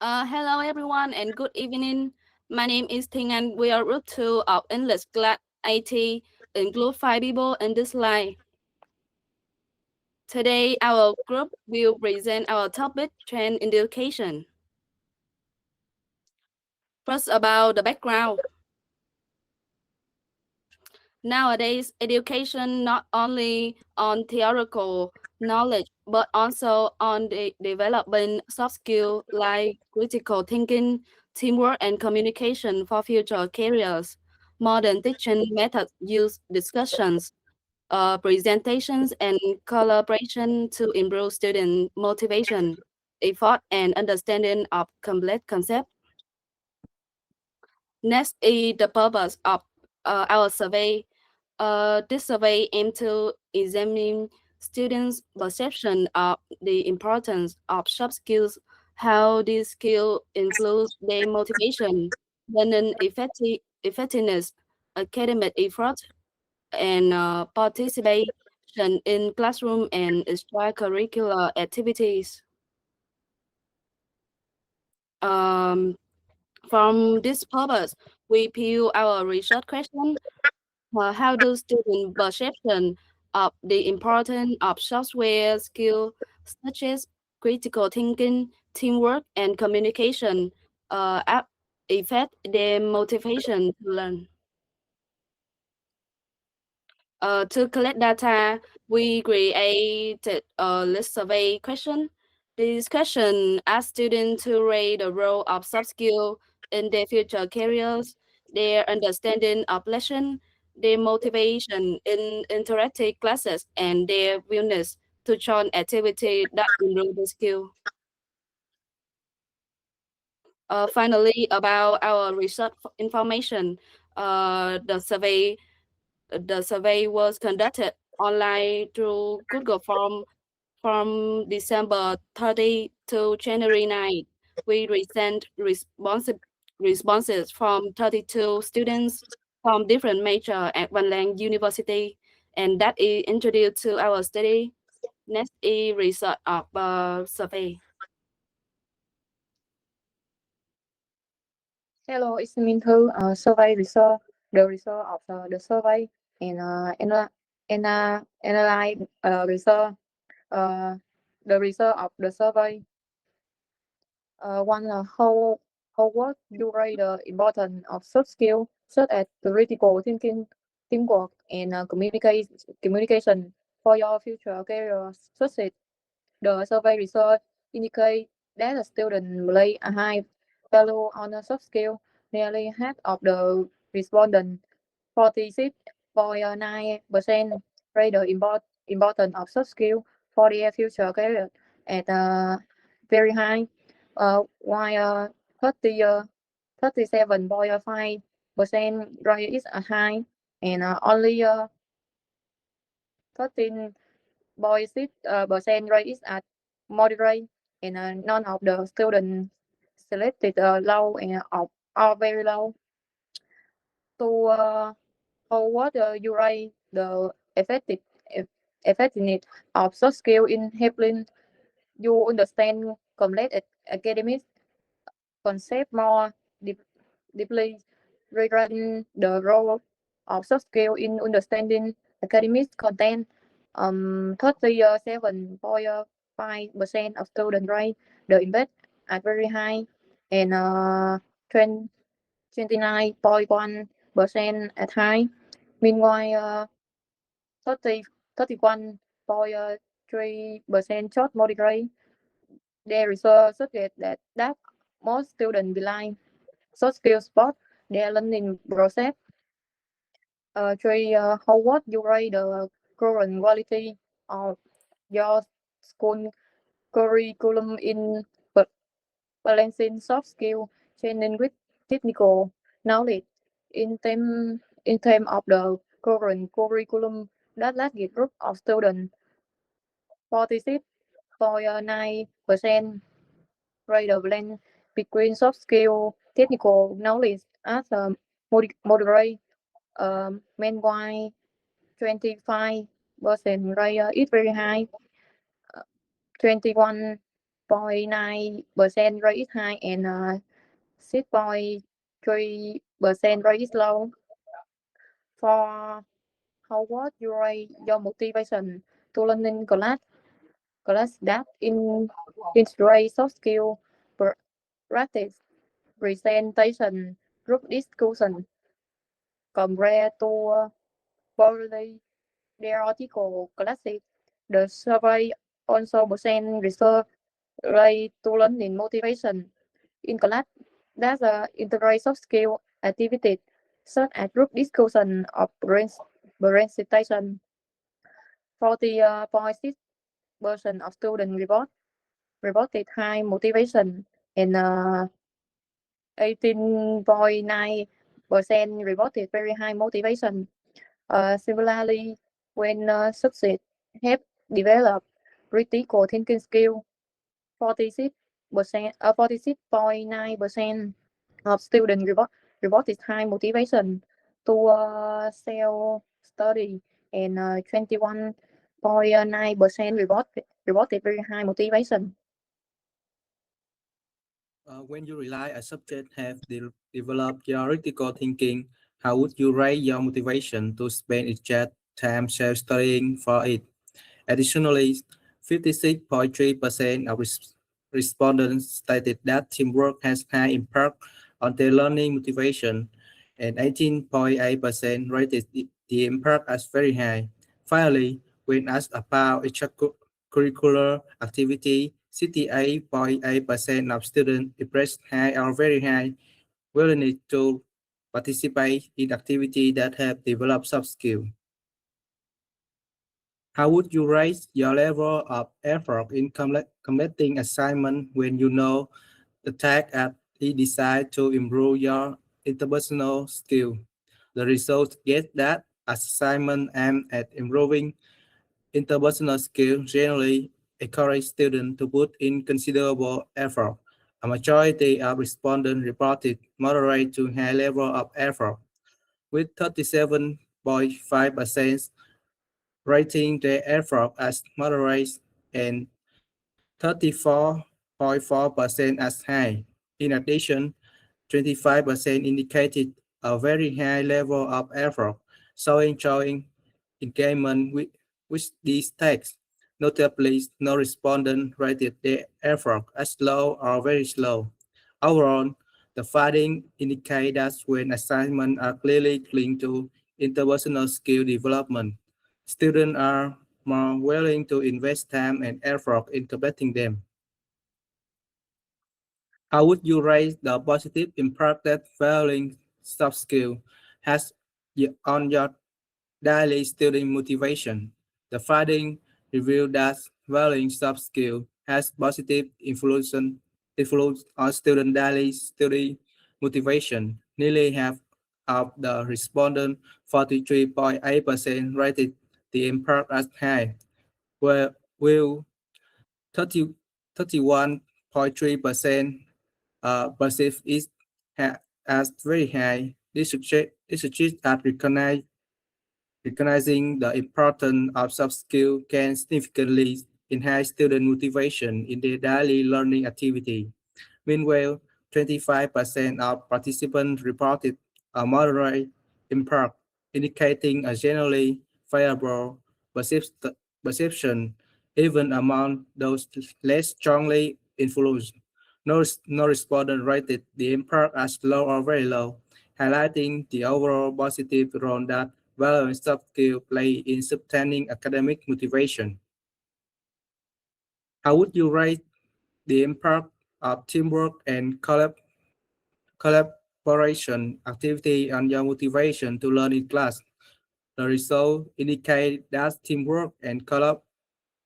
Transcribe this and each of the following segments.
Hello everyone and good evening. My name is Ting and we are Group 2 of English Class 80, include 5 people in this line. Today our group will present our topic trend in education. First about the background. Nowadays, education not only on theoretical knowledge but also on the developing soft skills like critical thinking, teamwork, and communication for future careers. Modern teaching methods use discussions, presentations, and collaboration to improve student motivation, effort, and understanding of complex concepts. Next is the purpose of our survey. This survey aims to examine students' perception of the importance of soft skills, how these skills influence their motivation, learning effectiveness, academic effort, and participation in classroom and extracurricular activities. Um, from this purpose, we view our research question. How do student perception of the importance of software skills such as critical thinking, teamwork, and communication affect their motivation to learn? To collect data, we created a list survey question. This question asks students to rate the role of soft skill in their future careers, their understanding of lesson, their motivation in interactive classes, and their willingness to join activity that improve the skill. Finally, about our research information, the survey was conducted online through Google Form from December 30 to January 9. We resent responses from 32 students from different majors at Văn Lang University, and that is introduced to our study. Next is result of survey. Hello, it's Minh Thư. Survey result, the result of the survey and analyze result. Uh, the result of the survey. One how what you rate the importance of soft skills such as critical thinking, teamwork, and communication for your future career success. The survey result indicate that the student play a high value on a soft skill. Nearly half of the respondents, 46.9%, rate the importance of soft skill for their future career at very high, while 37.5% rate is a high, and only 13.6% rate is at moderate, and none of the students selected low and or very low. To how what you rate the effectiveness of soft skill in helping you understand complex academic concept more deeply regarding the role of soft skill in understanding academic content. 37.5% of students rate the invest at very high, and 29.1% at high. Meanwhile, 31.3% short moderate. Their research suggests that most students rely soft skill spot their learning process. How would you rate the current quality of your school curriculum in balancing soft skill training with technical knowledge in term of the current curriculum that last group of students 46.9% rate the blend between soft skill technical knowledge as a moderate. Meanwhile 25% rate is very high. 21 6.9% rate is high and 6.3% rate is low. For how what you rate your motivation to learn in class that in integrate soft skill practice, presentation, group discussion compared to poorly theoretical classes. The survey also present research related to learning motivation in class that integrate soft skill activities such as group discussion or presentation. 40.6% of students reported high motivation and 18.9% reported very high motivation. Similarly, when success have developed critical thinking skill, 46.9% of students reported high motivation to self-study and 21.9% reported very high motivation. When you realize a subject have developed your critical thinking, how would you rate your motivation to spend exact time self-studying for it? Additionally, 56.3% of respondents stated that teamwork has high impact on their learning motivation, and 18.8% rated the impact as very high. Finally, when asked about extracurricular activity, 68.8% of students expressed high or very high willingness to participate in activities that have developed soft skills. How would you raise your level of effort in completing assignment when you know the task at he decide to improve your interpersonal skill? The result get that assignment aimed at improving interpersonal skill generally encourage students to put in considerable effort. A majority of respondents reported moderate to high level of effort, with 37.5% rating their effort as moderate and 34.4% as high. In addition, 25% indicated a very high level of effort, showing engagement with these texts. Notably, no respondent rated their effort as low or very slow. Overall, the findings indicate that when assignments are clearly linked to interpersonal skill development, students are more willing to invest time and effort in completing them. How would you rate the positive impact that valuing soft skill has on your daily student motivation? The finding revealed that valuing soft skill has positive influence on student daily study motivation. Nearly half of the respondents, 43.8%, rated the impact as high, while 30, 31.3% perceive it as very high. This suggests that recognizing the importance of soft skills can significantly enhance student motivation in their daily learning activity. Meanwhile, 25% of participants reported a moderate impact, indicating a generally favorable perception even among those less strongly influenced. No respondent rated the impact as low or very low, highlighting the overall positive role that valuing soft skills play in sustaining academic motivation. How would you rate the impact of teamwork and collaboration activity on your motivation to learn in class? The results indicate that teamwork and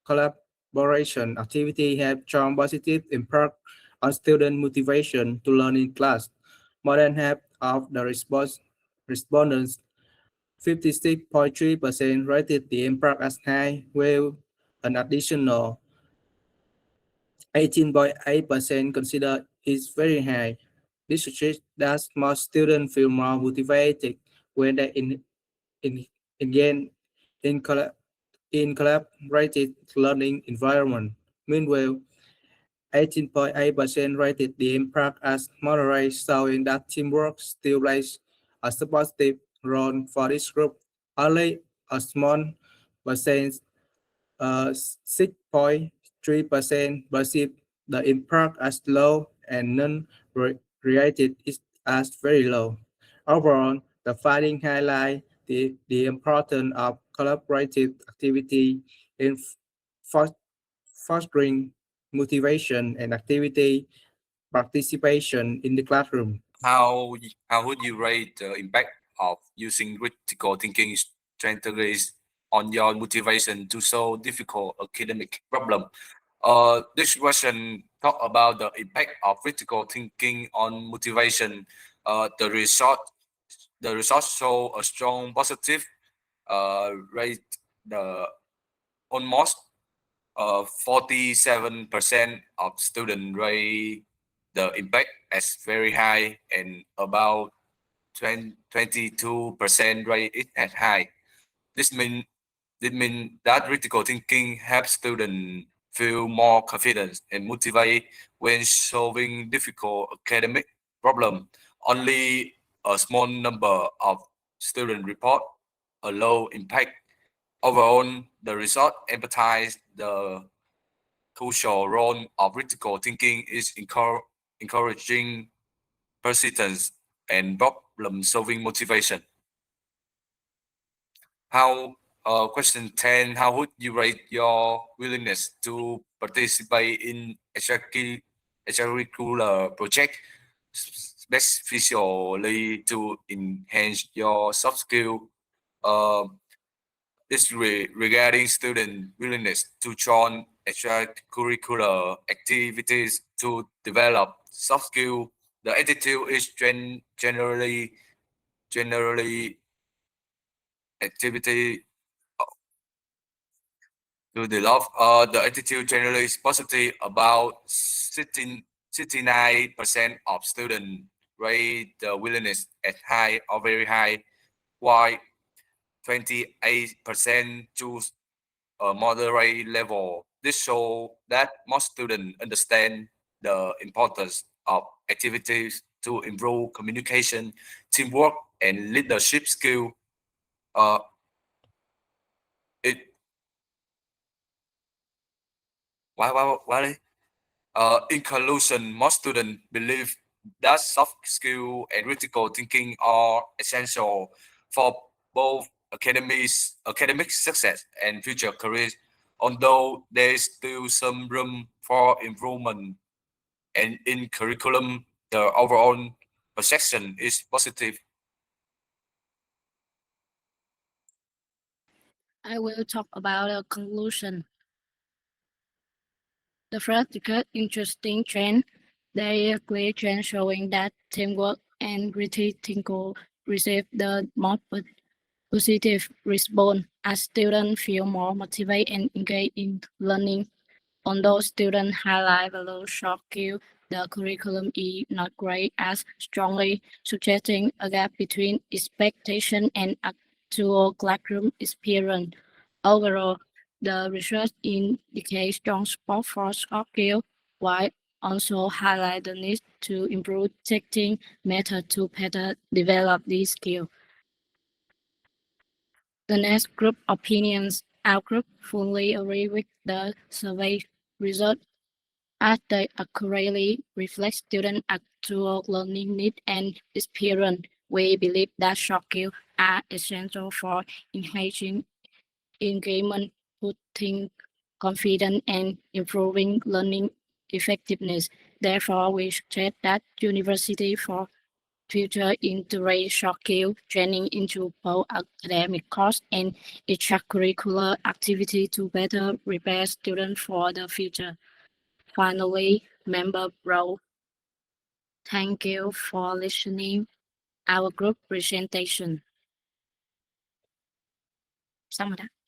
collaboration activity have strong positive impact on student motivation to learn in class. More than half of the respondents, 56.3%, rated the impact as high, while an additional 18.8% consider it very high. This suggests that most students feel more motivated when they in, engage in, in collaborative learning environment. Meanwhile, 18.8% rated the impact as moderate, showing that teamwork still plays a supportive role for this group. Only a small percent, 6.3% perceive the impact as low and none-rated is as very low. Overall, the finding highlight the importance of collaborative activity in fostering motivation and activity participation in the classroom. How would you rate the impact of using critical thinking strategies on your motivation to solve difficult academic problem? This question talk about the impact of critical thinking on motivation. The results show a strong positive rate. The almost 47% of students rate the impact as very high, and about 22% rate it as high. This mean that critical thinking helps students feel more confident and motivated when solving difficult academic problem. Only a small number of students report a low impact. Overall, the result emphasize the crucial role of critical thinking is encouraging persistence and problem solving motivation. How Question 10: how would you rate your willingness to participate in extracurricular project, especially to enhance your soft skill? Uh, regarding student willingness to join extracurricular activities to develop soft skill. The attitude is generally activity to develop. The attitude generally is positive. About 69% of students rate the willingness at high or very high, while 28% choose a moderate level. This shows that most students understand the importance of activities to improve communication, teamwork, and leadership skill. Uh, it why? In conclusion, most students believe that soft skill and critical thinking are essential for both academic success and future careers. Although there is still some room for improvement and in curriculum, the overall perception is positive. I will talk about a conclusion. The first interesting trend, there is a clear trend showing that teamwork and critical receive the most positive response as students feel more motivated and engaged in learning. Although students highlight the low short skill, the curriculum is not great as strongly, suggesting a gap between expectation and actual classroom experience. Overall, the research indicates strong support for soft skill, while also highlight the need to improve teaching method to better develop these skills. The next group opinions. Our group fully agree with the survey result as they accurately reflect student actual learning need and experience. We believe that soft skills are essential for enhancing engagement, boosting confidence, and improving learning effectiveness. Therefore, we suggest that university for future integrate soft skill training into both academic course and extracurricular activity to better prepare students for the future. Finally, member bro, thank you for listening our group presentation. Xong rồi đó.